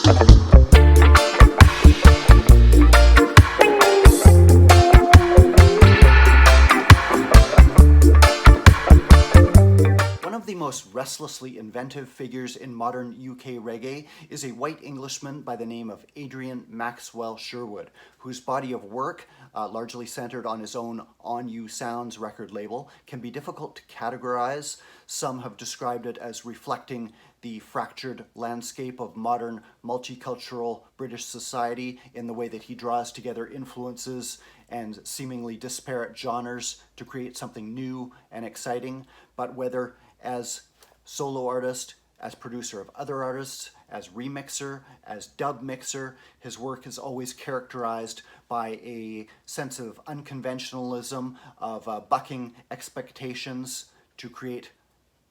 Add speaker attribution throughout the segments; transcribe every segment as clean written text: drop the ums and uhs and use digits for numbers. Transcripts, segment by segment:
Speaker 1: One of the most restlessly inventive figures in modern UK reggae is a white Englishman by the name of Adrian Maxwell Sherwood, whose body of work, largely centered on his own On You Sounds record label, can be difficult to categorize. Some have described it as reflecting the fractured landscape of modern multicultural British society in the way that he draws together influences and seemingly disparate genres to create something new and exciting. But whether as solo artist, as producer of other artists, as remixer, as dub mixer, his work is always characterized by a sense of unconventionalism, of bucking expectations to create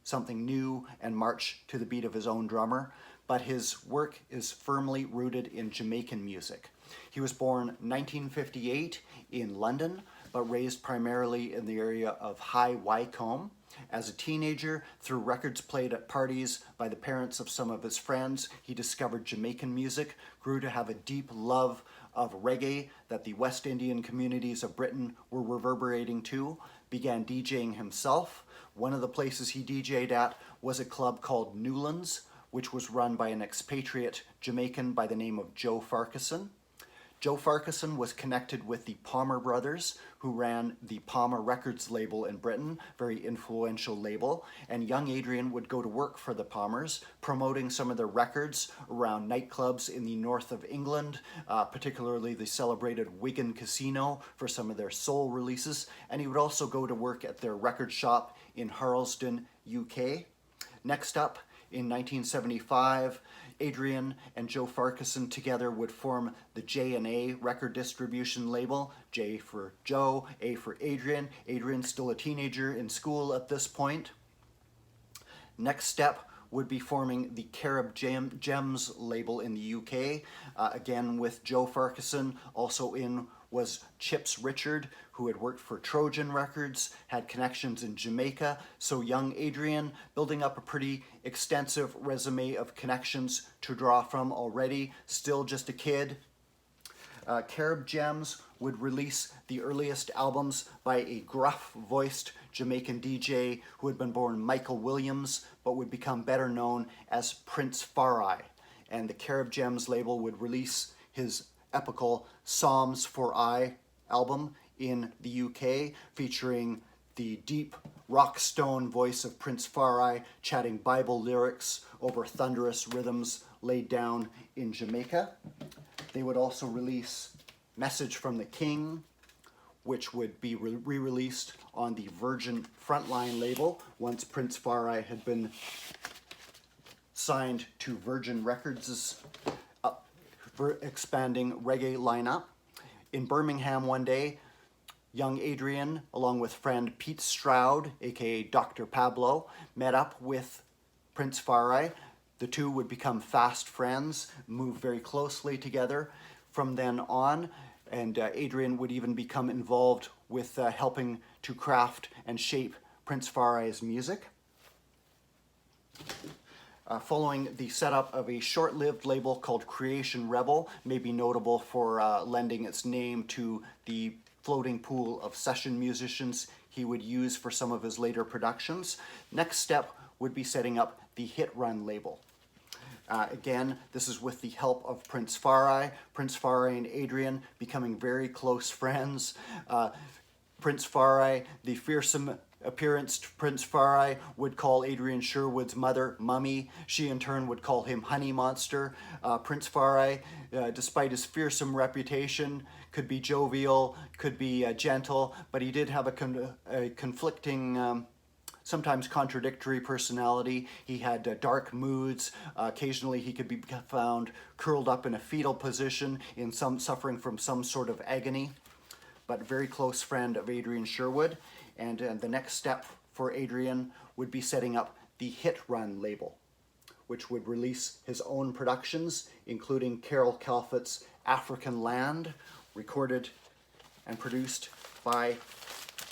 Speaker 1: something new and march to the beat of his own drummer. But his work is firmly rooted in Jamaican music. He was born 1958 in London, but raised primarily in the area of High Wycombe. As a teenager, through records played at parties by the parents of some of his friends, he discovered Jamaican music, grew to have a deep love of reggae that the West Indian communities of Britain were reverberating to, began DJing himself. One of the places he DJed at was a club called Newlands, which was run by an expatriate Jamaican by the name of Joe Farquharson. Joe Farquharson was connected with the Palmer brothers, who ran the Palmer Records label in Britain, very influential label, and young Adrian would go to work for the Palmers, promoting some of their records around nightclubs in the north of England, particularly the celebrated Wigan Casino for some of their soul releases, and he would also go to work at their record shop in Harlesden, UK. Next up, in 1975, Adrian and Joe Farquharson together would form the J&A record distribution label, J for Joe, A for Adrian. Adrian's still a teenager in school at this point. Next step would be forming the Carib Gems label in the UK, again with Joe Farquharson. Also in was Chips Richard, who had worked for Trojan Records, had connections in Jamaica. So young Adrian, building up a pretty extensive resume of connections to draw from already, still just a kid. Carib Gems would release the earliest albums by a gruff-voiced Jamaican DJ who had been born Michael Williams, but would become better known as Prince Farai. And the Carib Gems label would release his epical Psalms for I album in the UK, featuring the deep rock stone voice of Prince Farai chatting Bible lyrics over thunderous rhythms laid down in Jamaica. They would also release Message from the King, which would be re-released on the Virgin Frontline label once Prince Farai had been signed to Virgin Records' expanding reggae lineup. In Birmingham one day, young Adrian, along with friend Pete Stroud, aka Dr. Pablo, met up with Prince Farai. The two would become fast friends, move very closely together from then on, and Adrian would even become involved with helping to craft and shape Prince Farai's music. Following the setup of a short-lived label called Creation Rebel, may be notable for lending its name to the floating pool of session musicians he would use for some of his later productions. Next step would be setting up the Hit Run label. Again, this is with the help of Prince Farai. Prince Farai and Adrian becoming very close friends. Prince Farai, the fearsome appearanced Prince Farai, would call Adrian Sherwood's mother Mummy. She in turn would call him Honey Monster. Prince Farai, despite his fearsome reputation, could be jovial, could be gentle, but he did have a conflicting, sometimes contradictory personality. He had dark moods. Occasionally he could be found curled up in a fetal position, suffering from some sort of agony, but very close friend of Adrian Sherwood. And the next step for Adrian would be setting up the Hit Run label, which would release his own productions, including Carol Calfett's African Land, recorded and produced by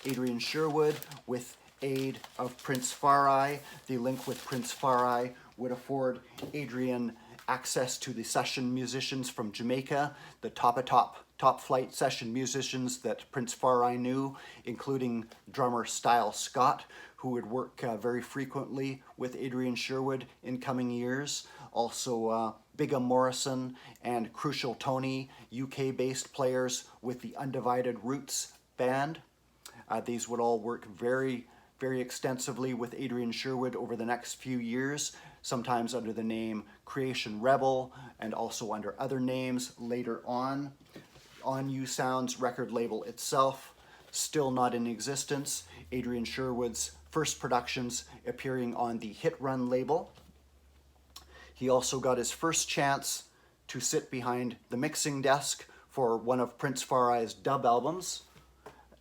Speaker 1: Adrian Sherwood with aid of Prince Farai. The link with Prince Farai would afford Adrian access to the session musicians from Jamaica, the top flight session musicians that Prince Farai knew, including drummer Style Scott, who would work very frequently with Adrian Sherwood in coming years. Also Bigum Morrison and Crucial Tony, UK-based players with the Undivided Roots band. These would all work very extensively with Adrian Sherwood over the next few years, sometimes under the name Creation Rebel and also under other names later on. On You Sound's record label itself, still not in existence. Adrian Sherwood's first productions appearing on the Hit Run label. He also got his first chance to sit behind the mixing desk for one of Prince Farai's dub albums,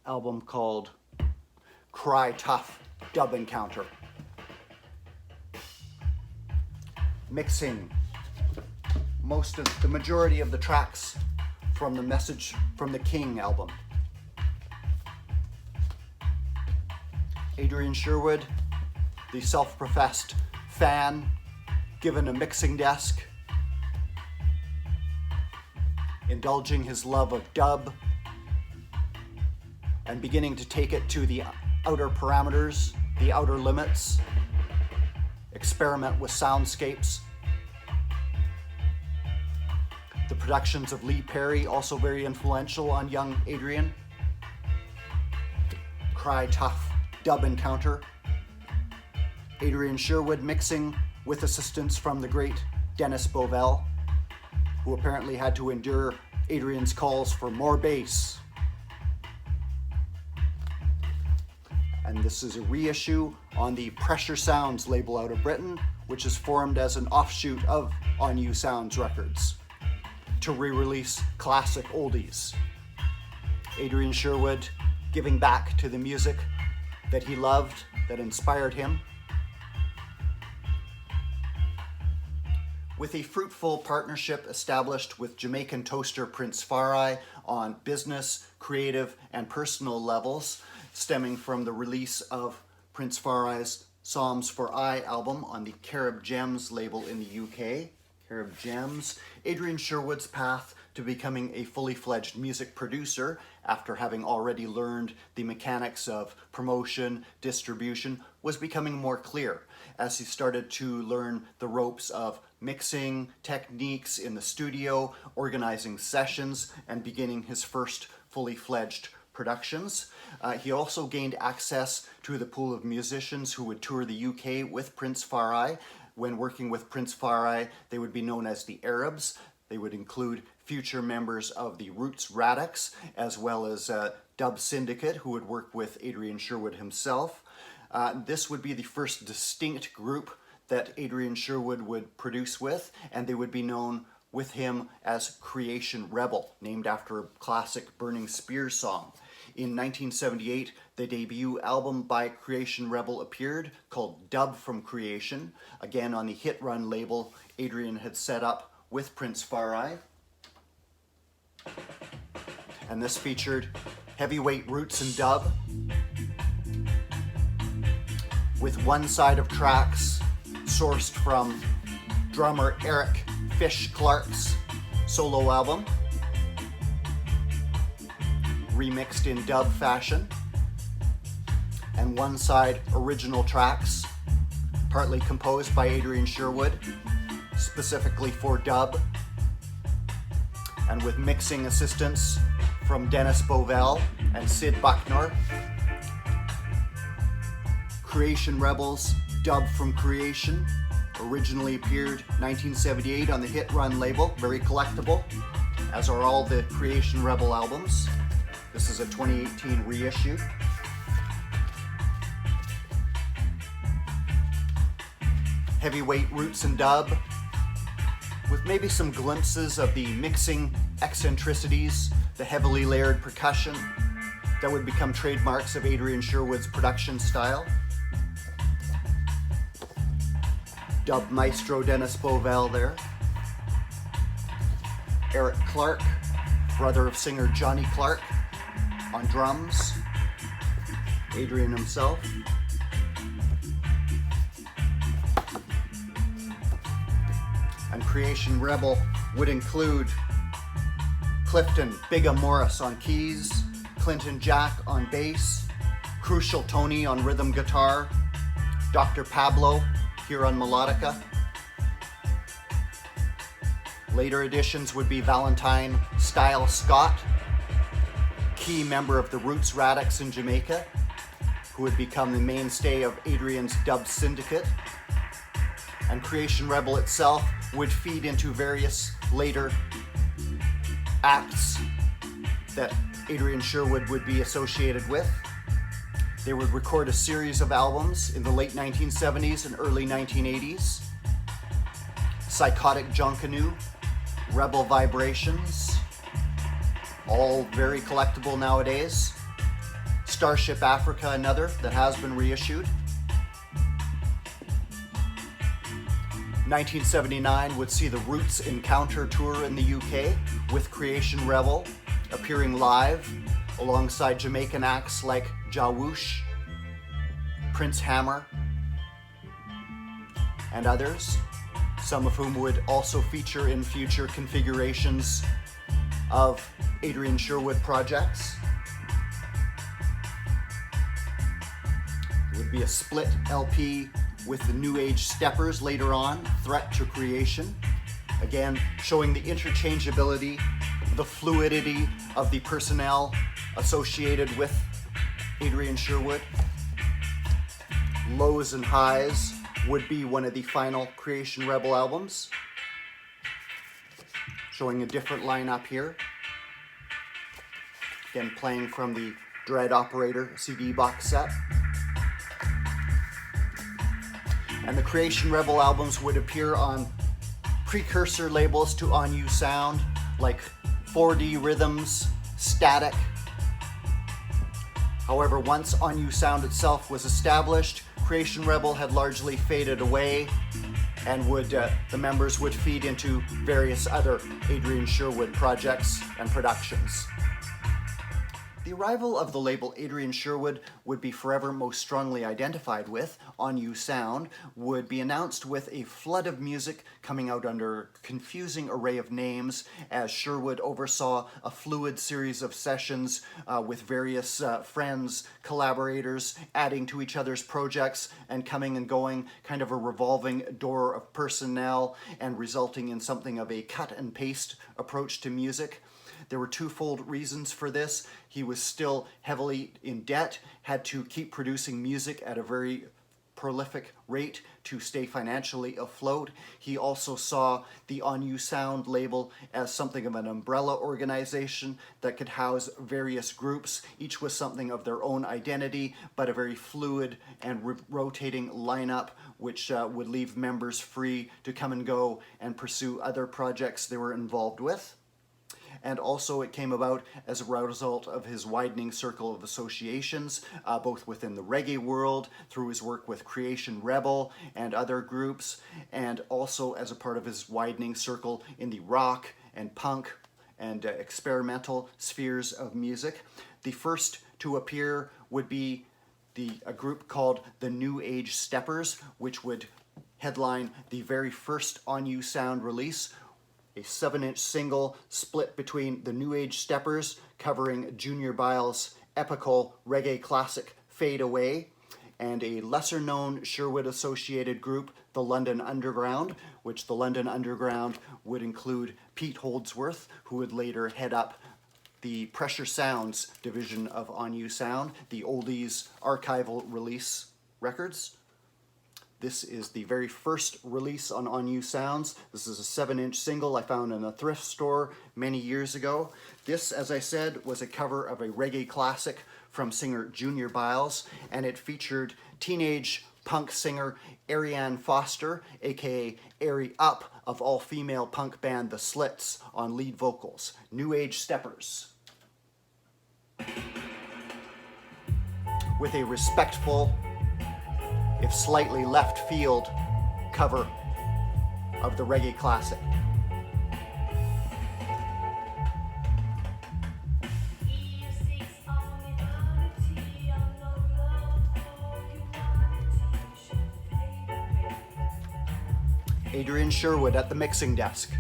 Speaker 1: album called Cry Tough Dub Encounter. Mixing the majority of the tracks from the Message from the King album. Adrian Sherwood, the self-professed fan, given a mixing desk, indulging his love of dub, and beginning to take it to the outer parameters, the outer limits, experiment with soundscapes. The productions of Lee Perry, also very influential on young Adrian. Cry Tough Dub Encounter. Adrian Sherwood mixing with assistance from the great Dennis Bovell, who apparently had to endure Adrian's calls for more bass. And this is a reissue on the Pressure Sounds label out of Britain, which is formed as an offshoot of On You Sounds Records, to re-release classic oldies. Adrian Sherwood giving back to the music that he loved, that inspired him. With a fruitful partnership established with Jamaican toaster Prince Farai on business, creative, and personal levels, stemming from the release of Prince Farai's Psalms for I album on the Carib Gems label in the UK. Carib Gems. Adrian Sherwood's path to becoming a fully fledged music producer, after having already learned the mechanics of promotion, distribution, was becoming more clear as he started to learn the ropes of mixing techniques in the studio, organizing sessions, and beginning his first fully fledged productions. He also gained access to the pool of musicians who would tour the UK with Prince Farai. When working with Prince Farai, they would be known as the Arabs. They would include future members of the Roots Radix, as well as Dub Syndicate, who would work with Adrian Sherwood himself. This would be the first distinct group that Adrian Sherwood would produce with, and they would be known with him as Creation Rebel, named after a classic Burning Spears song. In 1978, the debut album by Creation Rebel appeared, called Dub from Creation, again on the Hit Run label Adrian had set up with Prince Farai. And this featured heavyweight roots and dub, with one side of tracks sourced from drummer Eric Fish Clark's solo album, remixed in dub fashion, and one side original tracks, partly composed by Adrian Sherwood, specifically for dub, and with mixing assistance from Dennis Bovell and Sid Bucknor. Creation Rebels, Dub from Creation, originally appeared 1978 on the Hit Run label, very collectible, as are all the Creation Rebel albums. This is a 2018 reissue. Heavyweight roots and dub, with maybe some glimpses of the mixing eccentricities, the heavily layered percussion that would become trademarks of Adrian Sherwood's production style. Dub maestro Dennis Bovell there. Eric Clark, brother of singer Johnny Clark, on drums. Adrian himself. And Creation Rebel would include Clifton Big Morris on keys, Clinton Jack on bass, Crucial Tony on rhythm guitar, Dr. Pablo here on melodica. Later additions would be Valentine Style Scott, key member of the Roots Radix in Jamaica, who would become the mainstay of Adrian's dub syndicate. And Creation Rebel itself would feed into various later acts that Adrian Sherwood would be associated with. They would record a series of albums in the late 1970s and early 1980s. Psychotic Junkanoo, Rebel Vibrations, all very collectible nowadays. Starship Africa, another that has been reissued. 1979 would see the Roots Encounter tour in the UK with Creation Rebel appearing live alongside Jamaican acts like Jawoosh, Prince Hammer, and others, some of whom would also feature in future configurations of Adrian Sherwood projects. It would be a split LP with the New Age Steppers later on, Threat to Creation, again showing the interchangeability, the fluidity of the personnel associated with Adrian Sherwood. Lows and Highs would be one of the final Creation Rebel albums, showing a different lineup here. Again, playing from the Dread Operator CD box set. And the Creation Rebel albums would appear on precursor labels to On You Sound, like 4D Rhythms, Static. However, once On You Sound itself was established, Creation Rebel had largely faded away, and the members would feed into various other Adrian Sherwood projects and productions. The arrival of the label Adrian Sherwood would be forever most strongly identified with. On You Sound would be announced with a flood of music coming out under a confusing array of names, as Sherwood oversaw a fluid series of sessions with various friends, collaborators, adding to each other's projects and coming and going, kind of a revolving door of personnel, and resulting in something of a cut and paste approach to music. There were twofold reasons for this. He was still heavily in debt, had to keep producing music at a very prolific rate to stay financially afloat. He also saw the On You Sound label as something of an umbrella organization that could house various groups, each with something of their own identity, but a very fluid and rotating lineup, which would leave members free to come and go and pursue other projects they were involved with. And also it came about as a result of his widening circle of associations, both within the reggae world, through his work with Creation Rebel and other groups, and also as a part of his widening circle in the rock and punk and experimental spheres of music. The first to appear would be a group called the New Age Steppers, which would headline the very first On You Sound release, a 7-inch single split between the New Age Steppers, covering Junior Biles' epical reggae classic Fade Away, and a lesser-known Sherwood-associated group, the London Underground, which the London Underground would include Pete Holdsworth, who would later head up the Pressure Sounds division of On You Sound, the oldies archival release records. This is the very first release on You Sounds. This is a 7-inch single I found in a thrift store many years ago. This, as I said, was a cover of a reggae classic from singer Junior Biles, and it featured teenage punk singer Ariane Foster, aka Airy Up, of all-female punk band The Slits, on lead vocals. New Age Steppers. With a respectful, if slightly left field, cover of the reggae classic. Adrian Sherwood at the mixing desk,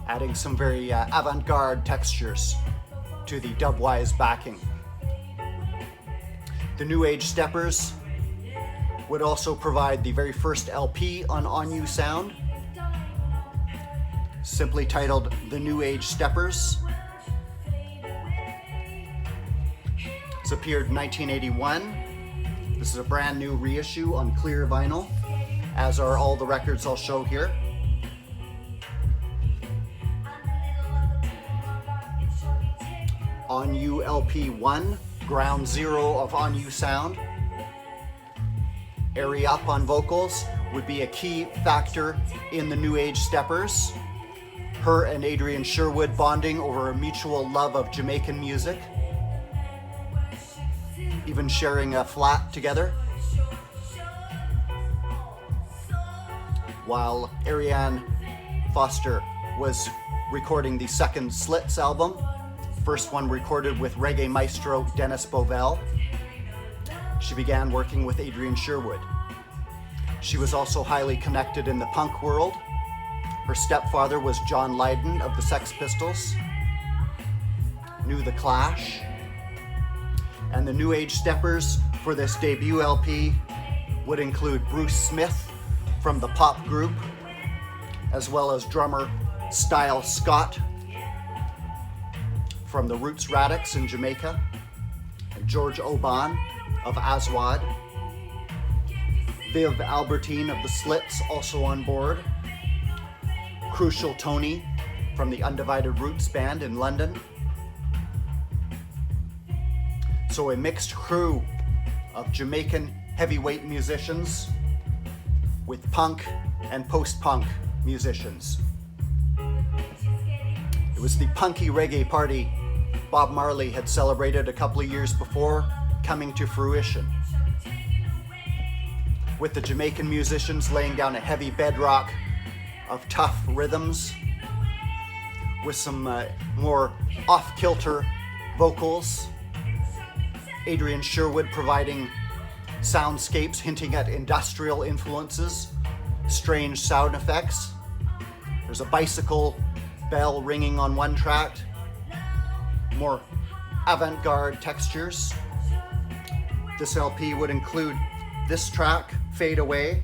Speaker 1: adding some very avant-garde textures to the dubwise backing. The New Age Steppers would also provide the very first LP on You Sound, simply titled The New Age Steppers. It's appeared in 1981. This is a brand new reissue on clear vinyl, as are all the records I'll show here. On You LP 1, ground zero of On You Sound. Airy Up on vocals would be a key factor in the New Age Steppers. Her and Adrian Sherwood bonding over a mutual love of Jamaican music, even sharing a flat together. While Ariane Foster was recording the second Slits album, first one recorded with reggae maestro Dennis Bovell, she began working with Adrian Sherwood. She was also highly connected in the punk world. Her stepfather was John Lydon of the Sex Pistols, knew The Clash, and the New Age Steppers for this debut LP would include Bruce Smith from the pop group, as well as drummer Style Scott from the Roots Radics in Jamaica, and George Oban of Aswad, Viv Albertine of the Slits also on board, Crucial Tony from the Undivided Roots Band in London. So a mixed crew of Jamaican heavyweight musicians with punk and post-punk musicians. It was the punky reggae party Bob Marley had celebrated a couple of years before coming to fruition, with the Jamaican musicians laying down a heavy bedrock of tough rhythms with some more off-kilter vocals. Adrian Sherwood providing soundscapes hinting at industrial influences, strange sound effects. There's a bicycle bell ringing on one track, more avant-garde textures. This LP would include this track, Fade Away,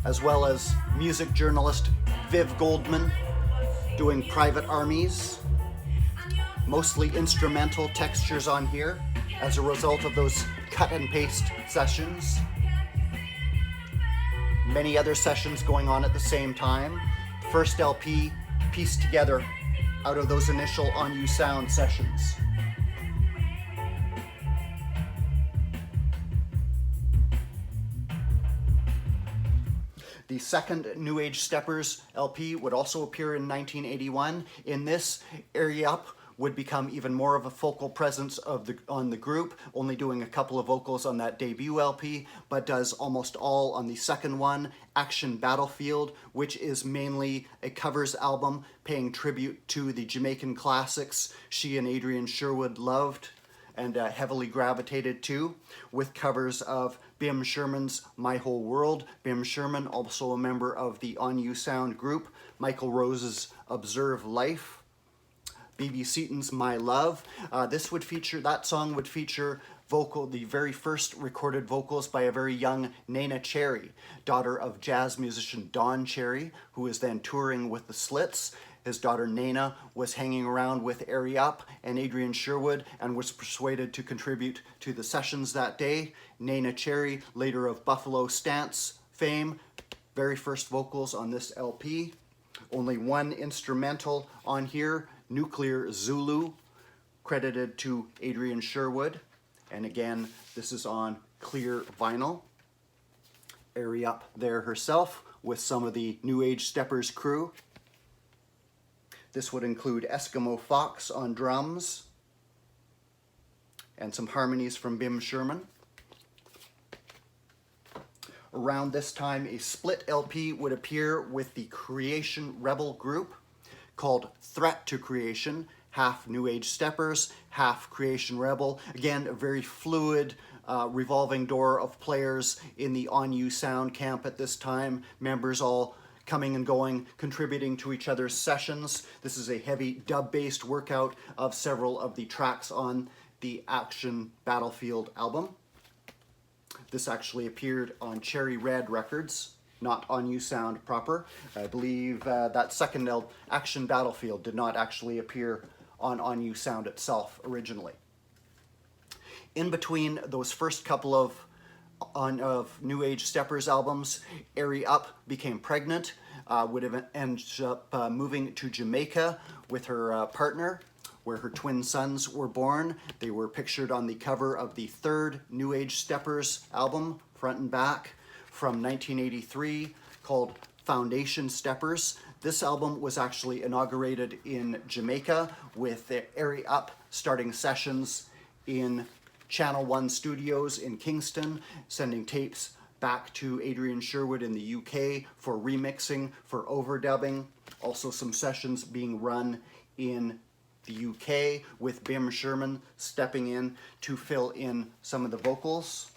Speaker 1: as well as music journalist Viv Goldman doing Private Armies. Mostly instrumental textures on here as a result of those cut and paste sessions. Many other sessions going on at the same time. First LP pieced together out of those initial On You Sound sessions. The second New Age Steppers LP would also appear in 1981. In this, Airy Up would become even more of a focal presence on the group, only doing a couple of vocals on that debut LP, but does almost all on the second one, Action Battlefield, which is mainly a covers album paying tribute to the Jamaican classics she and Adrian Sherwood loved and heavily gravitated to, with covers of Bim Sherman's My Whole World. Bim Sherman, also a member of the On You Sound group. Michael Rose's Observe Life. B.B. Seaton's My Love. That song would feature the very first recorded vocals by a very young Nena Cherry, daughter of jazz musician Don Cherry, who was then touring with the Slits. His daughter Nena was hanging around with Airy Up and Adrian Sherwood and was persuaded to contribute to the sessions that day. Nena Cherry, later of Buffalo Stance fame, very first vocals on this LP. Only one instrumental on here, Nuclear Zulu, credited to Adrian Sherwood. And again, this is on clear vinyl. Airy Up there herself with some of the New Age Steppers crew. This would include Eskimo Fox on drums and some harmonies from Bim Sherman. Around this time, a split LP would appear with the Creation Rebel group called Threat to Creation, half New Age Steppers, half Creation Rebel. Again, a very fluid revolving door of players in the On You Sound camp at this time, members all coming and going, contributing to each other's sessions. This is a heavy dub-based workout of several of the tracks on the Action Battlefield album. This actually appeared on Cherry Red Records, not On You Sound proper. I believe that second Action Battlefield did not actually appear on You Sound itself originally. In between those first couple of New Age Steppers albums, Airy Up became pregnant, would have ended up moving to Jamaica with her partner, where her twin sons were born. They were pictured on the cover of the third New Age Steppers album, front and back, from 1983, called Foundation Steppers. This album was actually inaugurated in Jamaica with Airy Up starting sessions in Channel 1 Studios in Kingston, sending tapes back to Adrian Sherwood in the UK for remixing, for overdubbing. Also some sessions being run in the UK with Bim Sherman stepping in to fill in some of the vocals.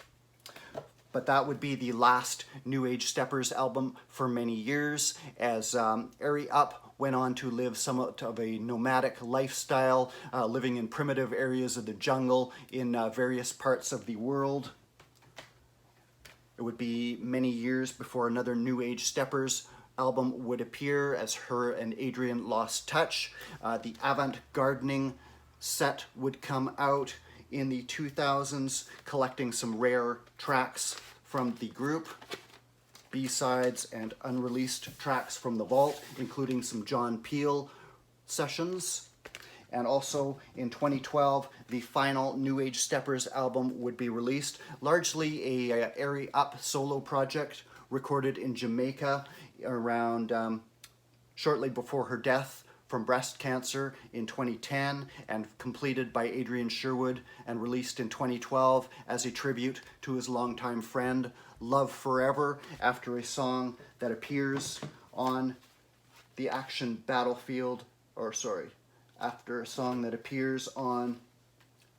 Speaker 1: But that would be the last New Age Steppers album for many years, as Airy Up went on to live somewhat of a nomadic lifestyle, living in primitive areas of the jungle in various parts of the world. It would be many years before another New Age Steppers album would appear, as her and Adrian lost touch. The Avant Gardening set would come out in the 2000s, collecting some rare tracks from the group, B-sides and unreleased tracks from the vault, including some John Peel sessions. And also in 2012, the final New Age Steppers album would be released, largely a Airy Up solo project recorded in Jamaica around shortly before her death from breast cancer in 2010, and completed by Adrian Sherwood and released in 2012 as a tribute to his longtime friend, Love Forever, after a song that appears on the Action Battlefield, after a song that appears on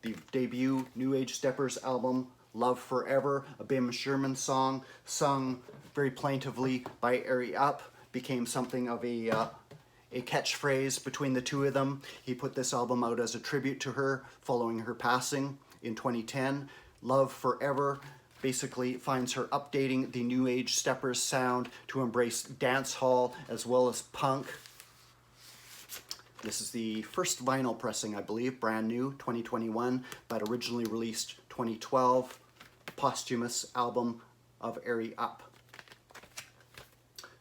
Speaker 1: the debut New Age Steppers album, Love Forever, a Bim Sherman song sung very plaintively by Airy Up, became something of a catchphrase between the two of them. He put this album out as a tribute to her following her passing in 2010. Love Forever basically finds her updating the New Age Steppers sound to embrace dance hall as well as punk. This is the first vinyl pressing, I believe, brand new, 2021, but originally released 2012, posthumous album of Airy Up,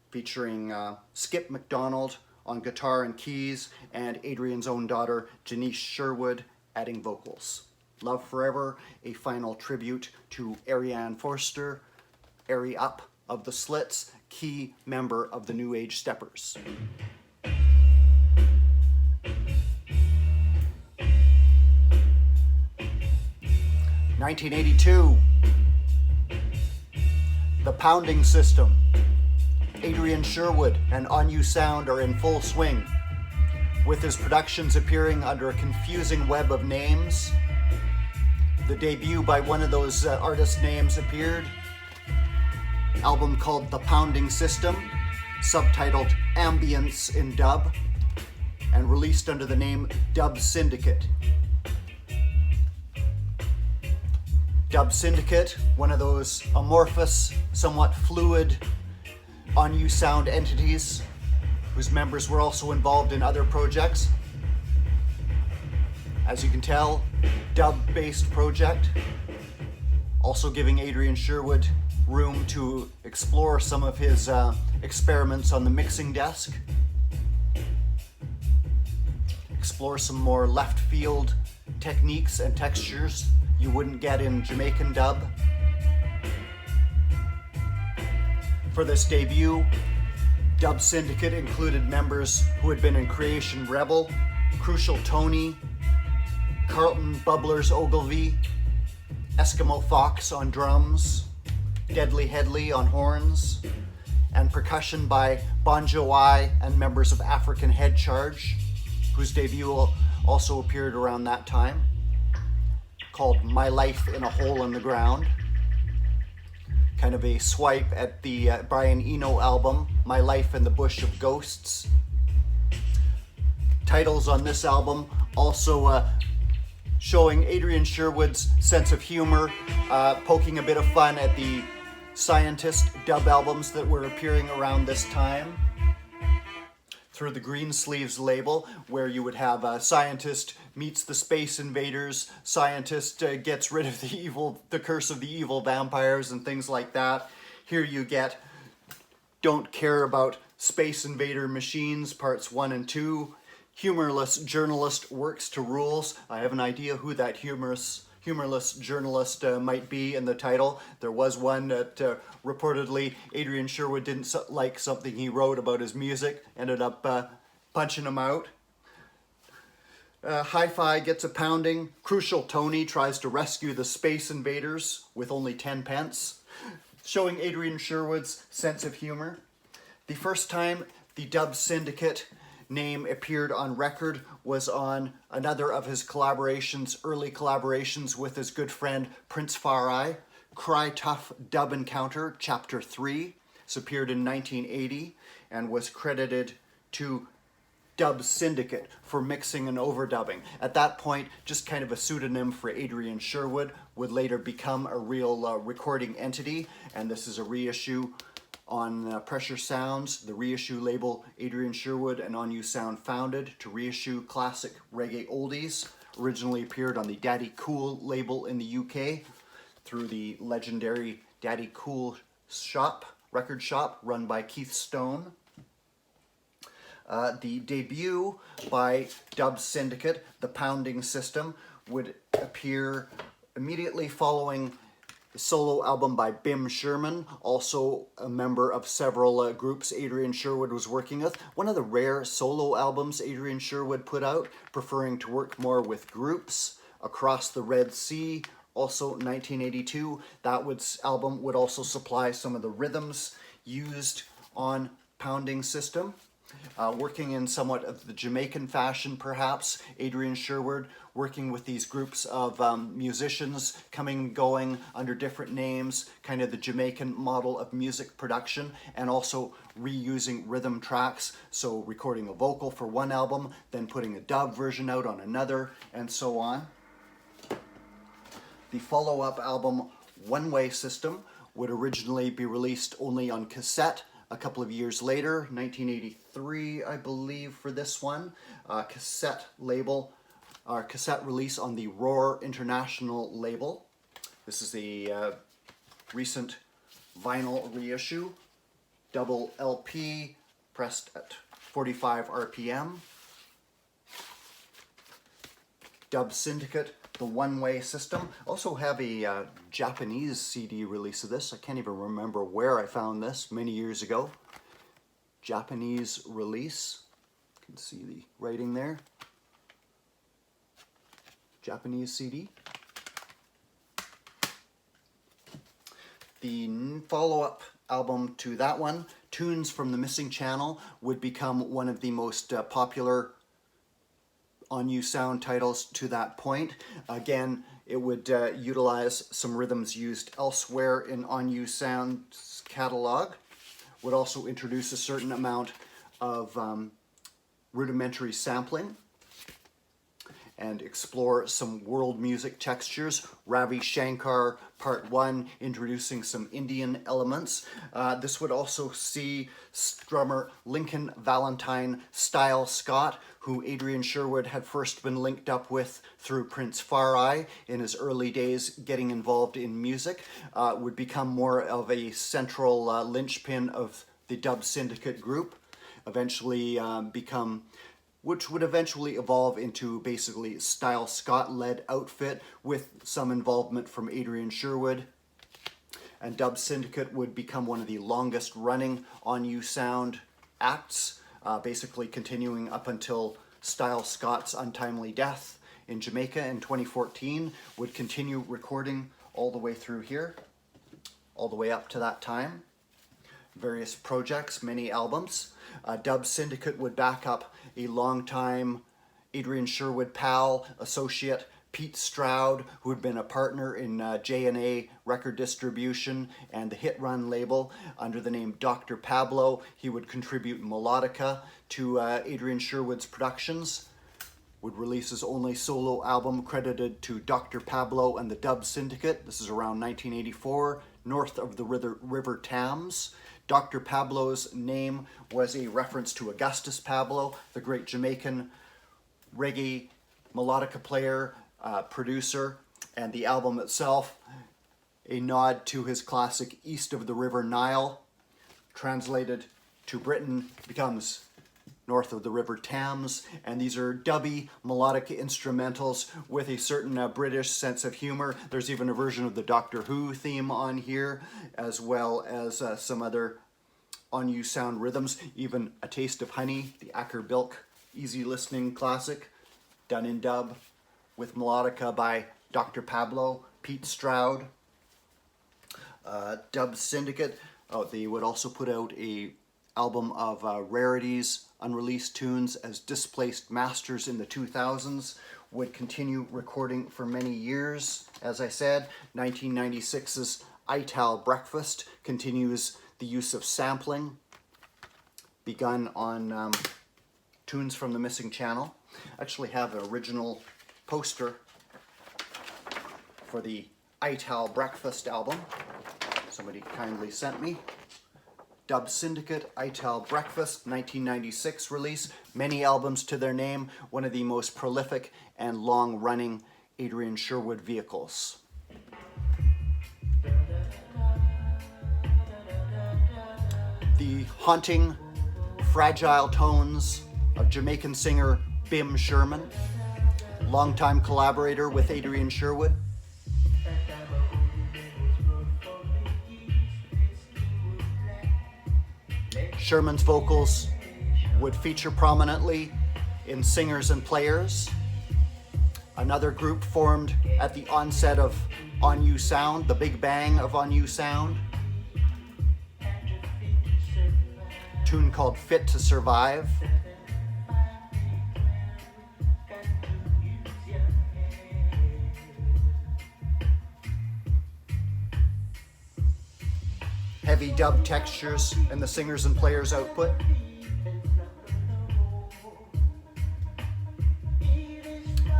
Speaker 1: featuring Skip McDonald on guitar and keys, and Adrian's own daughter, Janice Sherwood, adding vocals. Love Forever, a final tribute to Ariane Forster, Airy Up of the Slits, key member of the New Age Steppers. (1982), The Pounding System. Adrian Sherwood and On You Sound are in full swing, with his productions appearing under a confusing web of names. The debut by one of those artist names appeared. Album called The Pounding System, subtitled Ambience in Dub, and released under the name Dub Syndicate. Dub Syndicate, one of those amorphous, somewhat fluid On You Sound entities, whose members were also involved in other projects. As you can tell, dub-based project, also giving Adrian Sherwood room to explore some of his experiments on the mixing desk, explore some more left field techniques and textures you wouldn't get in Jamaican dub. For this debut, Dub Syndicate included members who had been in Creation Rebel, Crucial Tony, Carlton Bubblers Ogilvy, Eskimo Fox on drums, Deadly Headley on horns, and percussion by Bonjo I and members of African Head Charge, whose debut also appeared around that time. called My Life in a Hole in the Ground. Kind of a swipe at the Brian Eno album, My Life in the Bush of Ghosts. Titles on this album also showing Adrian Sherwood's sense of humor, poking a bit of fun at the Scientist dub albums that were appearing around this time. Through the Greensleeves label, where you would have Scientist meets the Space Invaders, Scientist gets rid of the curse of the evil vampires and things like that. Here you get Don't Care About Space Invader Machines, parts 1 and 2. Humorless Journalist Works to Rules. I have an idea who that humorless journalist might be in the title. There was one that reportedly Adrian Sherwood didn't like something he wrote about his music, ended up punching him out. Hi-Fi Gets a Pounding. Crucial Tony tries to rescue the Space Invaders with only 10 pence, showing Adrian Sherwood's sense of humor. The first time the Dub Syndicate name appeared on record was on another of his early collaborations with his good friend Prince Farai, Cry Tough Dub Encounter, Chapter 3. This appeared in 1980 and was credited to Dub Syndicate for mixing and overdubbing. At that point, just kind of a pseudonym for Adrian Sherwood, would later become a real recording entity, and this is a reissue on Pressure Sounds, the reissue label Adrian Sherwood and On You Sound founded to reissue classic reggae oldies. Originally appeared on the Daddy Cool label in the UK through the legendary Daddy Cool record shop run by Keith Stone. The debut by Dub Syndicate, The Pounding System, would appear immediately following the solo album by Bim Sherman, also a member of several groups Adrian Sherwood was working with. One of the rare solo albums Adrian Sherwood put out, preferring to work more with groups. Across the Red Sea, also 1982. That album would also supply some of the rhythms used on Pounding System. Working in somewhat of the Jamaican fashion, perhaps, Adrian Sherwood working with these groups of musicians coming and going under different names, kind of the Jamaican model of music production, and also reusing rhythm tracks, so recording a vocal for one album, then putting a dub version out on another, and so on. The follow-up album, One Way System, would originally be released only on cassette. A couple of years later, 1983, I believe, for this one, cassette release on the Roar International label. This is a recent vinyl reissue, double LP, pressed at 45 RPM. Dub Syndicate, The One Way System. Also have a Japanese CD release of this. I can't even remember where I found this many years ago. Japanese release. You can see the writing there. Japanese CD. The follow-up album to that one, Tunes from the Missing Channel, would become one of the most popular On You Sound titles to that point. Again, it would utilize some rhythms used elsewhere in On You Sound's catalog. Would also introduce a certain amount of rudimentary sampling and explore some world music textures. Ravi Shankar Part 1, introducing some Indian elements. This would also see drummer Lincoln Valentine Style Scott, who Adrian Sherwood had first been linked up with through Prince Farai in his early days getting involved in music, would become more of a central linchpin of the Dub Syndicate group, which would eventually evolve into basically Style Scott-led outfit with some involvement from Adrian Sherwood. And Dub Syndicate would become one of the longest running On You Sound acts, basically continuing up until Style Scott's untimely death in Jamaica in 2014, would continue recording all the way through here, all the way up to that time. Various projects, many albums. Dub Syndicate would back up a longtime Adrian Sherwood pal, associate, Pete Stroud, who had been a partner in J&A record distribution and the Hit Run label under the name Dr. Pablo. He would contribute melodica to Adrian Sherwood's productions, would release his only solo album credited to Dr. Pablo and the Dub Syndicate. This is around 1984, north of the River Thames. Dr. Pablo's name was a reference to Augustus Pablo, the great Jamaican reggae melodica player, producer, and the album itself, a nod to his classic East of the River Nile, translated to Britain becomes North of the River Thames, and these are dubby melodic instrumentals with a certain British sense of humor. There's even a version of the Doctor Who theme on here, as well as some other On You Sound rhythms, even A Taste of Honey, the Acker Bilk easy listening classic, done in dub with melodica by Dr. Pablo, Pete Stroud. Dub Syndicate, they would also put out a album of rarities, unreleased tunes as Displaced Masters in the 2000s, would continue recording for many years. As I said, 1996's Ital Breakfast continues the use of sampling, begun on tunes from the Missing Channel. I actually have an original poster for the Ital Breakfast album. Somebody kindly sent me. Dub Syndicate, Ital Breakfast, 1996 release. Many albums to their name. One of the most prolific and long-running Adrian Sherwood vehicles. The haunting, fragile tones of Jamaican singer Bim Sherman, longtime collaborator with Adrian Sherwood. Sherman's vocals would feature prominently in Singers and Players, another group formed at the onset of On You Sound, the Big Bang of On You Sound. Tune called Fit to Survive. Heavy dub textures in the Singers and Players output.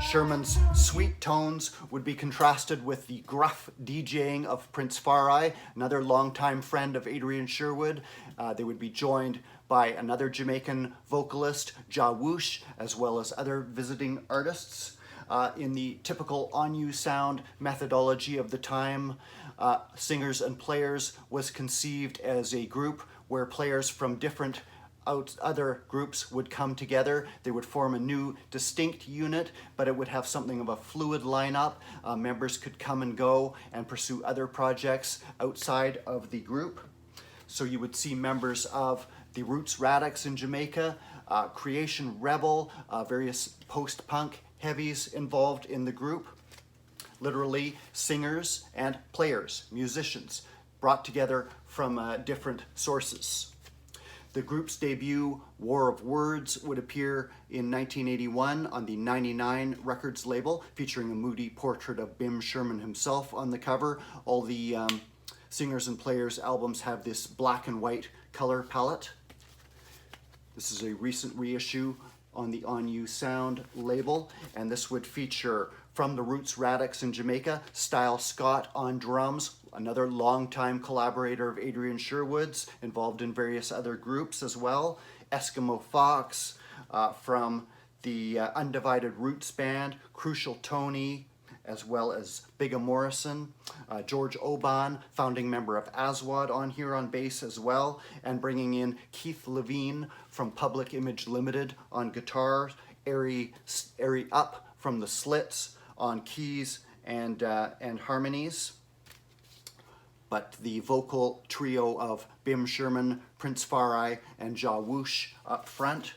Speaker 1: Sherman's sweet tones would be contrasted with the gruff DJing of Prince Farai, another longtime friend of Adrian Sherwood. They would be joined by another Jamaican vocalist, Ja Woosh, as well as other visiting artists. In the typical On You Sound methodology of the time, Singers and Players was conceived as a group where players from different other groups would come together. They would form a new distinct unit, but it would have something of a fluid lineup. Members could come and go and pursue other projects outside of the group. So you would see members of the Roots Radics in Jamaica, Creation Rebel, various post-punk heavies involved in the group. Literally singers and players, musicians, brought together from different sources. The group's debut, War of Words, would appear in 1981 on the 99 Records label, featuring a moody portrait of Bim Sherman himself on the cover. All the Singers and Players albums have this black and white color palette. This is a recent reissue on the On You Sound label, and this would feature from the Roots Radics in Jamaica, Style Scott on drums, another longtime collaborator of Adrian Sherwood's, involved in various other groups as well. Eskimo Fox from the Undivided Roots Band, Crucial Tony, as well as Bigga Morrison. George Oban, founding member of Aswad, on here on bass as well, and bringing in Keith Levine from Public Image Limited on guitar, Airy Up from the Slits on keys and harmonies. But the vocal trio of Bim Sherman, Prince Farai, and Ja Woosh up front.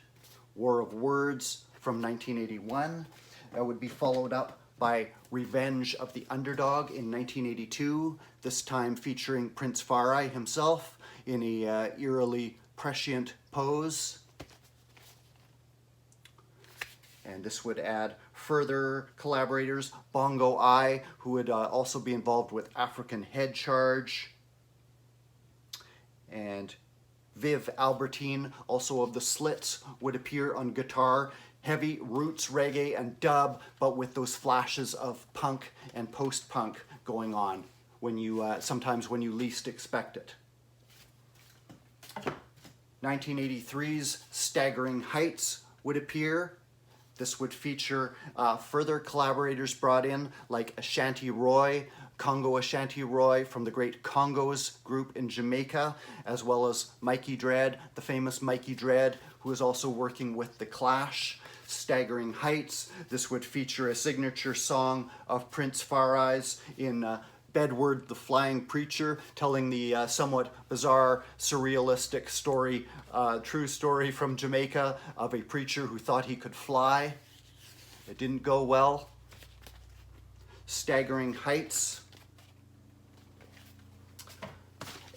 Speaker 1: War of Words from 1981 would be followed up by Revenge of the Underdog in 1982, this time featuring Prince Farai himself in a eerily prescient pose. And this would add further collaborators, Bongo I, who would also be involved with African Head Charge, and Viv Albertine, also of the Slits, would appear on guitar. Heavy roots reggae and dub, but with those flashes of punk and post-punk going on when you sometimes when you least expect it. 1983's Staggering Heights would appear. This would feature further collaborators brought in, like Ashanti Roy, Congo Ashanti Roy from the Great Congos group in Jamaica, as well as Mikey Dread, the famous Mikey Dread, who is also working with The Clash. Staggering Heights. This would feature a signature song of Prince Far-Eyes in Bedward the Flying Preacher, telling the somewhat bizarre, surrealistic story, true story from Jamaica of a preacher who thought he could fly. It didn't go well. Staggering Heights.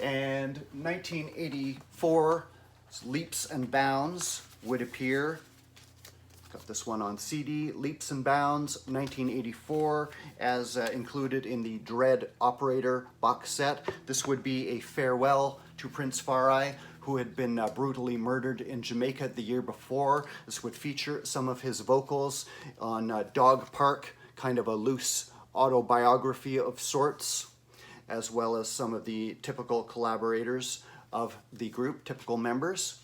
Speaker 1: And 1984, Leaps and Bounds would appear. Got this one on CD, Leaps and Bounds, 1984, as included in the Dread Operator box set. This would be a farewell to Prince Far-Eye, who had been brutally murdered in Jamaica the year before. This would feature some of his vocals on Dog Park, kind of a loose autobiography of sorts, as well as some of the typical collaborators of the group, typical members.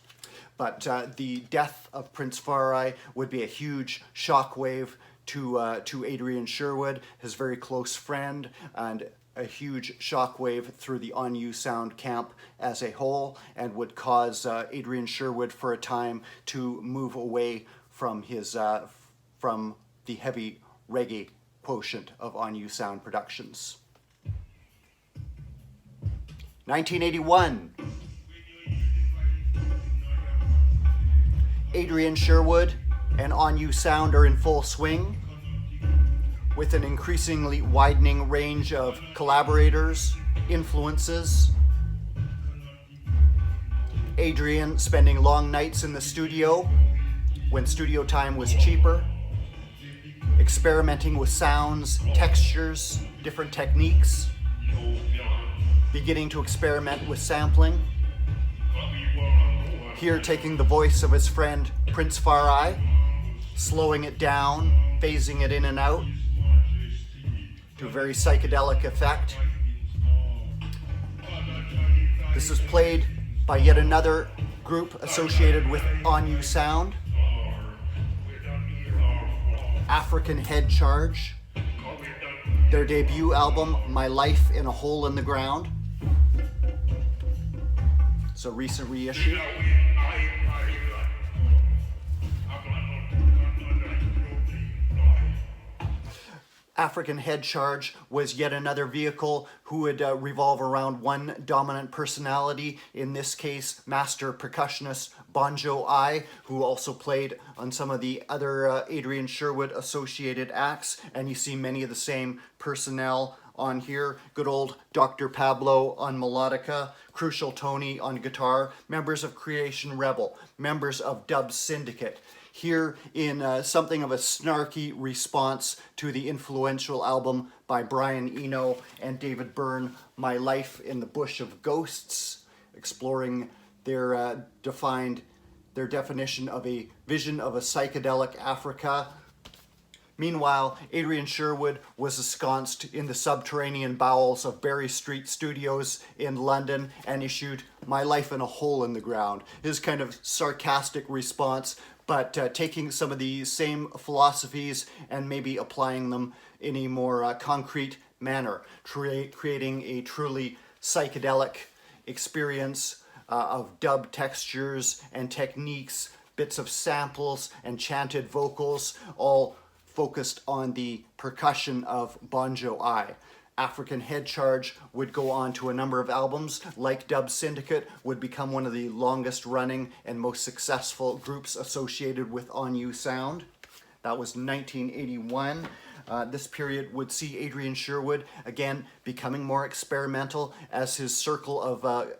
Speaker 1: But the death of Prince Far-Eye would be a huge shockwave to Adrian Sherwood, his very close friend, and a huge shockwave through the On You Sound camp as a whole, and would cause Adrian Sherwood for a time to move away from his from the heavy reggae quotient of On You Sound Productions. 1981. Adrian Sherwood and On You Sound are in full swing, with an increasingly widening range of collaborators, influences. Adrian spending long nights in the studio when studio time was cheaper, experimenting with sounds, textures, different techniques, beginning to experiment with sampling. Here taking the voice of his friend Prince Far-Eye, slowing it down, phasing it in and out to a very psychedelic effect. This is played by yet another group associated with On You Sound, African Head Charge, their debut album, My Life in a Hole in the Ground. It's a recent reissue. African Head Charge was yet another vehicle who would revolve around one dominant personality, in this case, master percussionist Bongo I, who also played on some of the other Adrian Sherwood associated acts, and you see many of the same personnel on here. Good old Dr. Pablo on melodica, Crucial Tony on guitar, members of Creation Rebel, members of Dub Syndicate. Here in something of a snarky response to the influential album by Brian Eno and David Byrne, My Life in the Bush of Ghosts, exploring their definition of a vision of a psychedelic Africa. Meanwhile, Adrian Sherwood was ensconced in the subterranean bowels of Berry Street Studios in London and issued My Life in a Hole in the Ground. His kind of sarcastic response, but taking some of the same philosophies and maybe applying them in a more concrete manner, creating a truly psychedelic experience of dub textures and techniques, bits of samples and chanted vocals, all focused on the percussion of Bongo I. African Head Charge would go on to a number of albums, like Dub Syndicate, would become one of the longest running and most successful groups associated with On You Sound. That was 1981. This period would see Adrian Sherwood again becoming more experimental as his circle of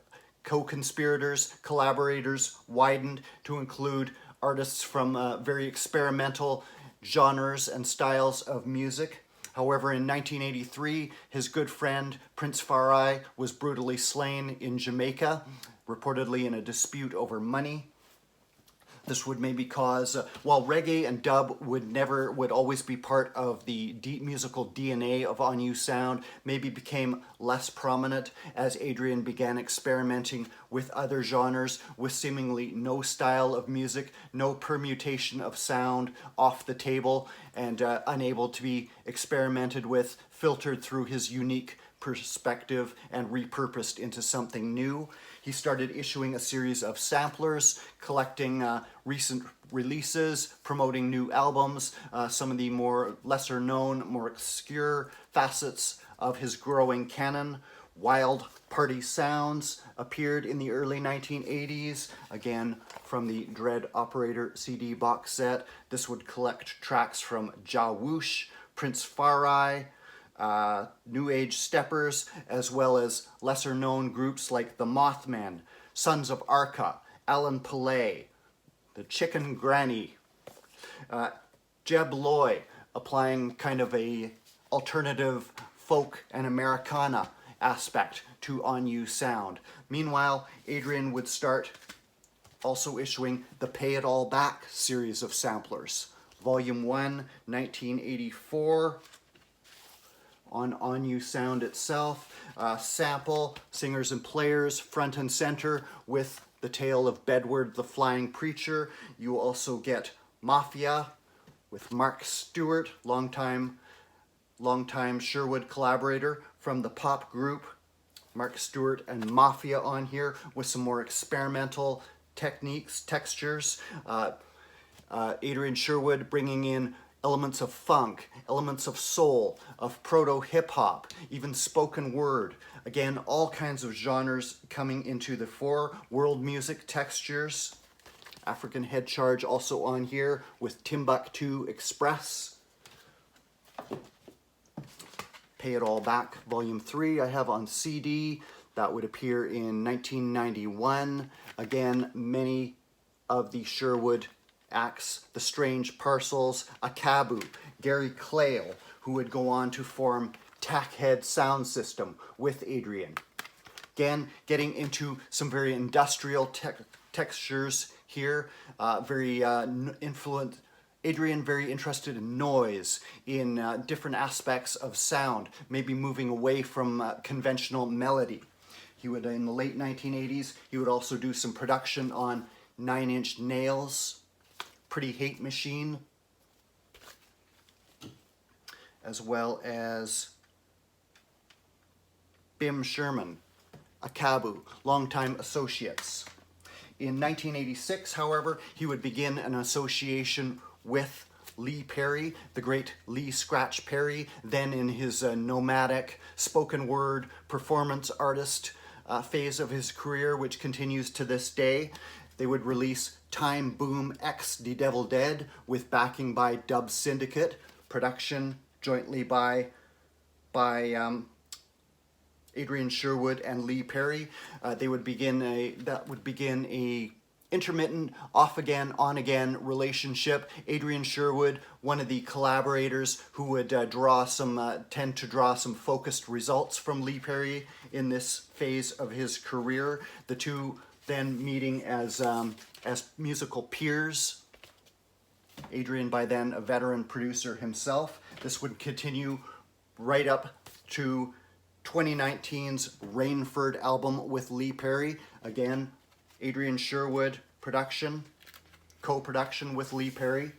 Speaker 1: co-conspirators, collaborators widened to include artists from very experimental genres and styles of music. However, in 1983, his good friend Prince Farai was brutally slain in Jamaica, reportedly in a dispute over money. This would maybe cause, while reggae and dub would always be part of the deep musical DNA of On You Sound, maybe became less prominent as Adrian began experimenting with other genres with seemingly no style of music, no permutation of sound off the table, and unable to be experimented with, filtered through his unique perspective and repurposed into something new. He started issuing a series of samplers, collecting recent releases, promoting new albums, some of the more lesser known, more obscure facets of his growing canon. Wild Party Sounds appeared in the early 1980s, again from the Dread Operator CD box set. This would collect tracks from Ja Woosh, Prince Farai, New Age Steppers, as well as lesser known groups like the Mothman, Sons of Arca, Alan Pillay, the Chicken Granny, Jeb Loy, applying kind of a alternative folk and Americana aspect to On You Sound. Meanwhile, Adrian would start also issuing the Pay It All Back series of samplers. Volume 1, 1984. On You Sound itself, sample singers and players front and center with the tale of Bedward the Flying Preacher. You also get Mafia with Mark Stewart, longtime Sherwood collaborator from the pop group. Mark Stewart and Mafia on here with some more experimental techniques, textures. Adrian Sherwood bringing in elements of funk, elements of soul, of proto-hip-hop, even spoken word. Again, all kinds of genres coming into the fore. World music textures. African Head Charge also on here with Timbuktu Express. Pay It All Back, Volume 3, I have on CD. That would appear in 1991. Again, many of the Sherwood acts, the Strange Parcels, Akabu, Gary Clayle, who would go on to form Tackhead Sound System with Adrian. Again, getting into some very industrial textures here, Adrian very interested in noise, in different aspects of sound, maybe moving away from conventional melody. He would, in the late 1980s, he would also do some production on 9 Inch Nails, Pretty Hate Machine, as well as Bim Sherman, Akabu, longtime associates. In 1986, however, he would begin an association with Lee Perry, the great Lee Scratch Perry, then in his nomadic spoken word performance artist phase of his career, which continues to this day. They would release Time Boom X The Devil Dead with backing by Dub Syndicate, production jointly by Adrian Sherwood and Lee Perry. That would begin a intermittent off again, on again relationship. Adrian Sherwood, one of the collaborators who would tend to draw some focused results from Lee Perry in this phase of his career. The two then meeting as musical peers. Adrian, by then a veteran producer himself. This would continue right up to 2019's Rainford album with Lee Perry. Again, Adrian Sherwood production, co-production with Lee Perry.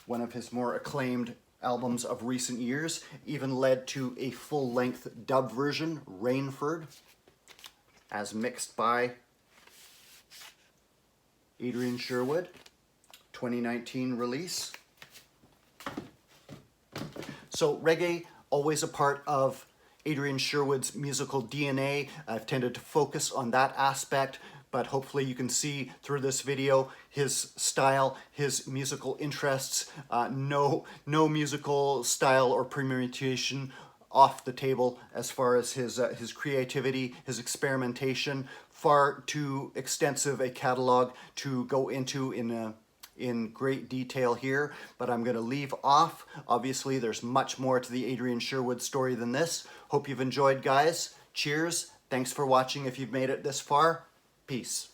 Speaker 1: One of his more acclaimed albums of recent years, even led to a full-length dub version, Rainford, as mixed by Adrian Sherwood, 2019 release. So reggae, always a part of Adrian Sherwood's musical DNA. I've tended to focus on that aspect, but hopefully you can see through this video his style, his musical interests, no musical style or permutation off the table as far as his creativity, his experimentation. Far too extensive a catalog to go into in in great detail here, but I'm going to leave off. Obviously, there's much more to the Adrian Sherwood story than this. Hope you've enjoyed, guys. Cheers. Thanks for watching if you've made it this far. Peace.